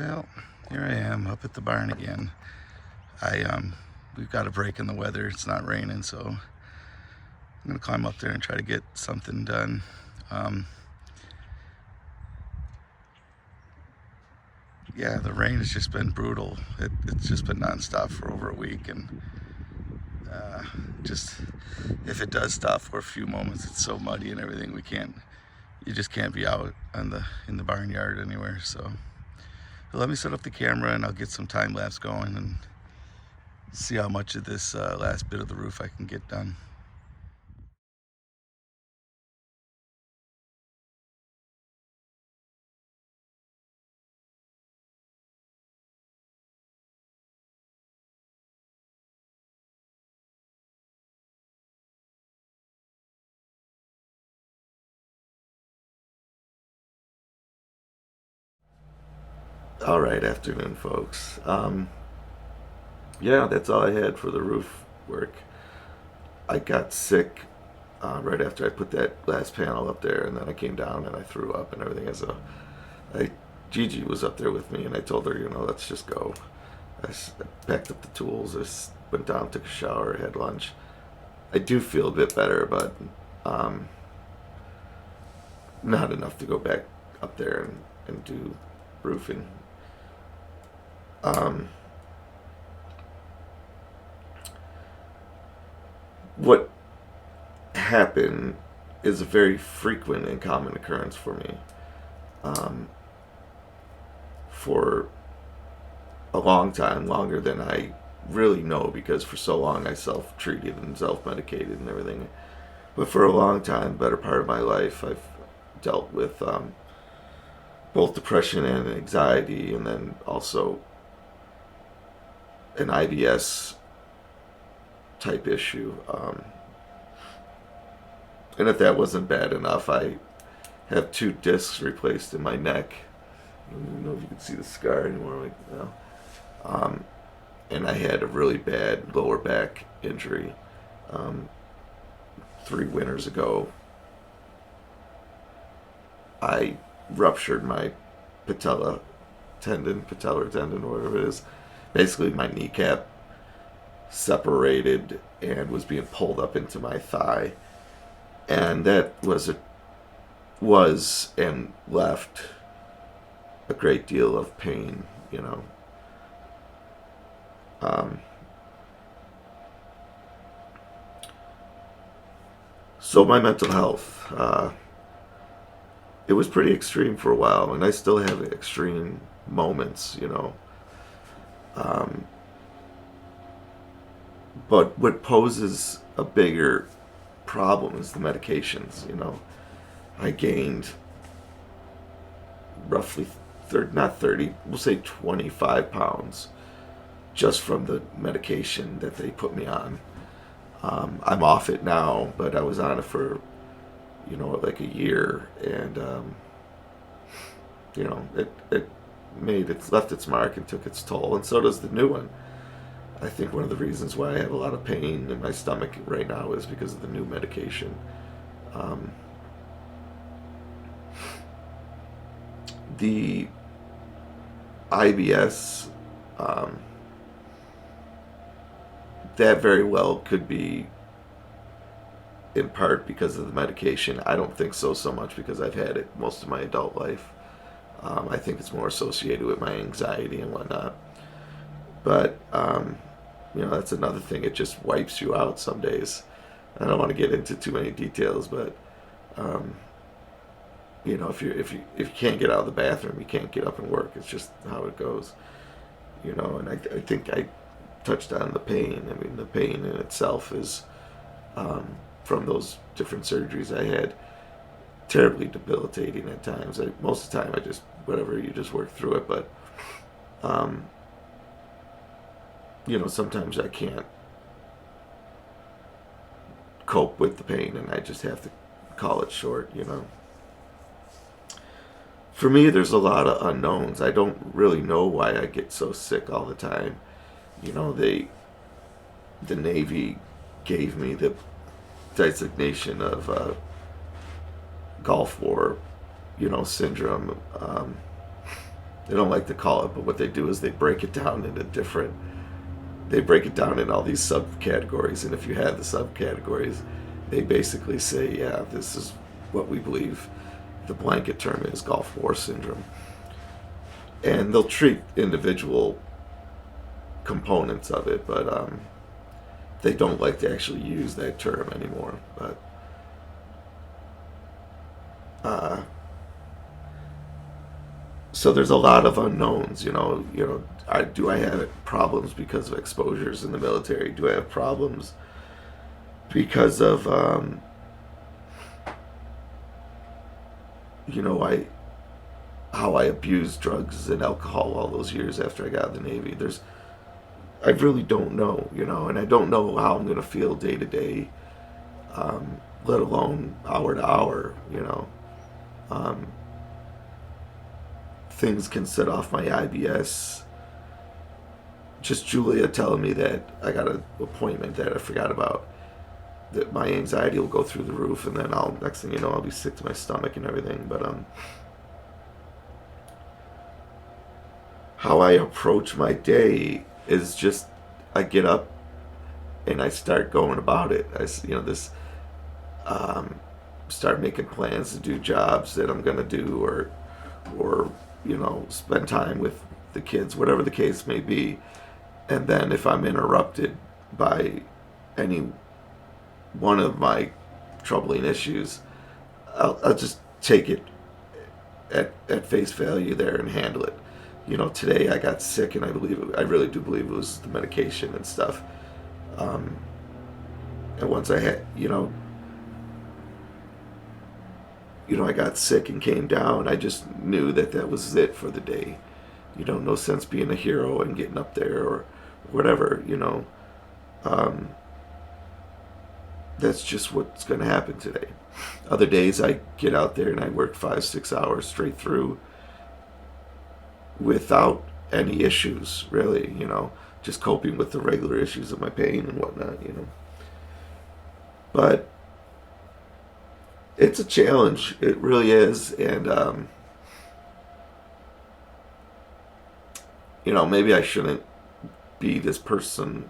Well, here I am up at the barn again. We've got a break in the weather. It's not raining, so I'm gonna climb up there and try to get something done. Yeah, the rain has just been brutal. It's just been nonstop for over a week, and just if it does stop for a few moments, it's so muddy and everything. You just can't be out in the barnyard anywhere. So let me set up the camera and I'll get some time lapse going and see how much of this last bit of the roof I can get done. All right, afternoon, folks. Yeah, that's all I had for the roof work. I got sick right after I put that last panel up there, and then I came down and I threw up and everything. So I, Gigi was up there with me, and I told her, let's just go. I packed up the tools. Went down, took a shower, had lunch. I do feel a bit better, but um, not enough to go back up there and do roofing. Um, what happened is a very frequent and common occurrence for me. Um, for a long time, longer than I really know, because for so long I self-treated and self-medicated and everything. But for a long time, better part of my life, I've dealt with both depression and anxiety, and then also an IBS type issue. And if that wasn't bad enough, I have 2 discs replaced in my neck. I don't even know if you can see the scar anymore. Um, and I had a really bad lower back injury 3 winters ago. I ruptured my patellar tendon, or whatever it is. Basically, my kneecap separated and was being pulled up into my thigh, and that was and left a great deal of pain. Um, so my mental health, it was pretty extreme for a while, and I still have extreme moments. Um, but what poses a bigger problem is the medications. I gained roughly, not 30, we'll say 25 pounds just from the medication that they put me on. I'm off it now, but I was on it for, like a year, and it left its mark and took its toll, and so does the new one. I think one of the reasons why I have a lot of pain in my stomach right now is because of the new medication. Um, the IBS, that very well could be in part because of the medication. I don't think so much because I've had it most of my adult life. I think it's more associated with my anxiety and whatnot. But, that's another thing. It just wipes you out some days. I don't want to get into too many details, but, if you can't get out of the bathroom, you can't get up and work. It's just how it goes. And I think I touched on the pain. I mean, the pain in itself is, from those different surgeries I had, terribly debilitating at times. Most of the time, you just work through it. But, sometimes I can't cope with the pain, and I just have to call it short. For me, there's a lot of unknowns. I don't really know why I get so sick all the time. The Navy gave me the designation of Gulf War, syndrome. they don't like to call it, but what they do is they break it down into different. They break it down in all these subcategories, and if you have the subcategories, they basically say, yeah, this is what we believe the blanket term is Gulf War syndrome, and they'll treat individual components of it, but they don't like to actually use that term anymore. But so there's a lot of unknowns. Do I have problems because of exposures in the military? Do I have problems because of I how I abused drugs and alcohol all those years after I got out of the Navy? I really don't know, and I don't know how I'm gonna feel day to day, let alone hour to hour. Um, Things can set off my IBS. Just Julia telling me that I got an appointment that I forgot about, that my anxiety will go through the roof, and then next thing you know, I'll be sick to my stomach and everything. But how I approach my day is just, I get up and I start going about it. Start making plans to do jobs that I'm gonna do, or spend time with the kids, whatever the case may be. And then if I'm interrupted by any one of my troubling issues, I'll just take it at face value there and handle it. Today I got sick, and I really do believe it was the medication and stuff. And once I had, I got sick and came down, I just knew that was it for the day. No sense being a hero and getting up there or whatever. That's just what's going to happen today. Other days I get out there and I work 5-6 hours straight through without any issues, really, just coping with the regular issues of my pain and whatnot. But it's a challenge. It really is. And, maybe I shouldn't be this personable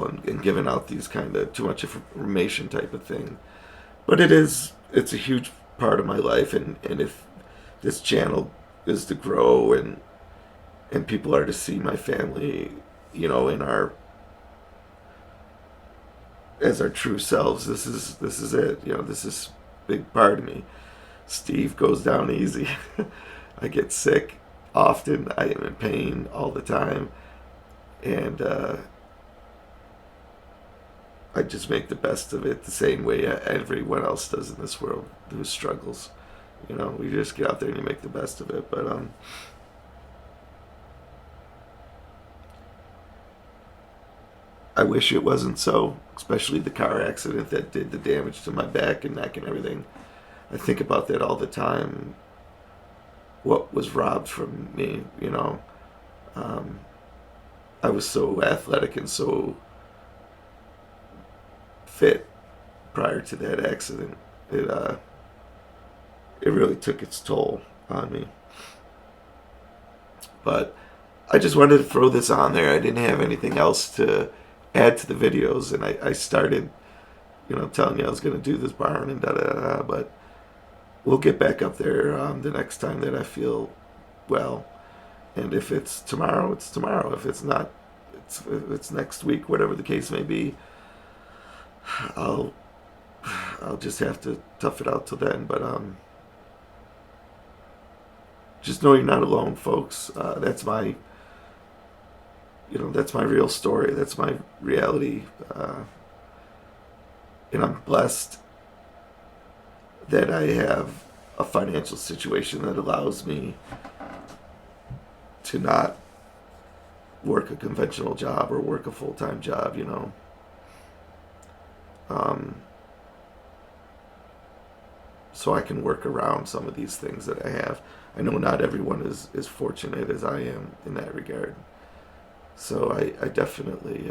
and giving out these kind of too much information type of thing. But it's a huge part of my life. And if this channel is to grow and people are to see my family, in as our true selves, this is it. This is a big part of me. Steve goes down easy. I get sick often. I am in pain all the time, and I just make the best of it the same way everyone else does in this world who struggles. We just get out there and you make the best of it. But I wish it wasn't so, especially the car accident that did the damage to my back and neck and everything. I think about that all the time. What was robbed from me, I was so athletic and so fit prior to that accident. It really took its toll on me. But I just wanted to throw this on there. I didn't have anything else to add to the videos, and I started, telling you I was going to do this barn and da-da-da, but we'll get back up there the next time that I feel well. And if it's tomorrow, it's tomorrow. If it's not, it's next week, whatever the case may be. I'll just have to tough it out till then. But just know you're not alone, folks. That's my real story. That's my reality. And I'm blessed that I have a financial situation that allows me to not work a conventional job or work a full-time job, so I can work around some of these things that I have. I know not everyone is as fortunate as I am in that regard. So I definitely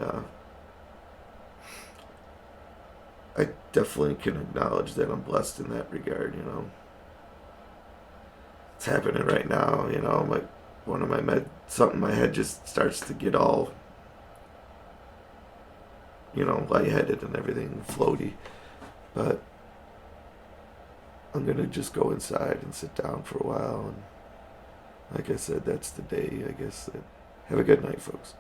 can acknowledge that I'm blessed in that regard. it's happening right now. You know, one of my something in my head just starts to get all, lightheaded and everything, floaty. But I'm gonna just go inside and sit down for a while. And like I said, that's the day. I guess. Have a good night, folks.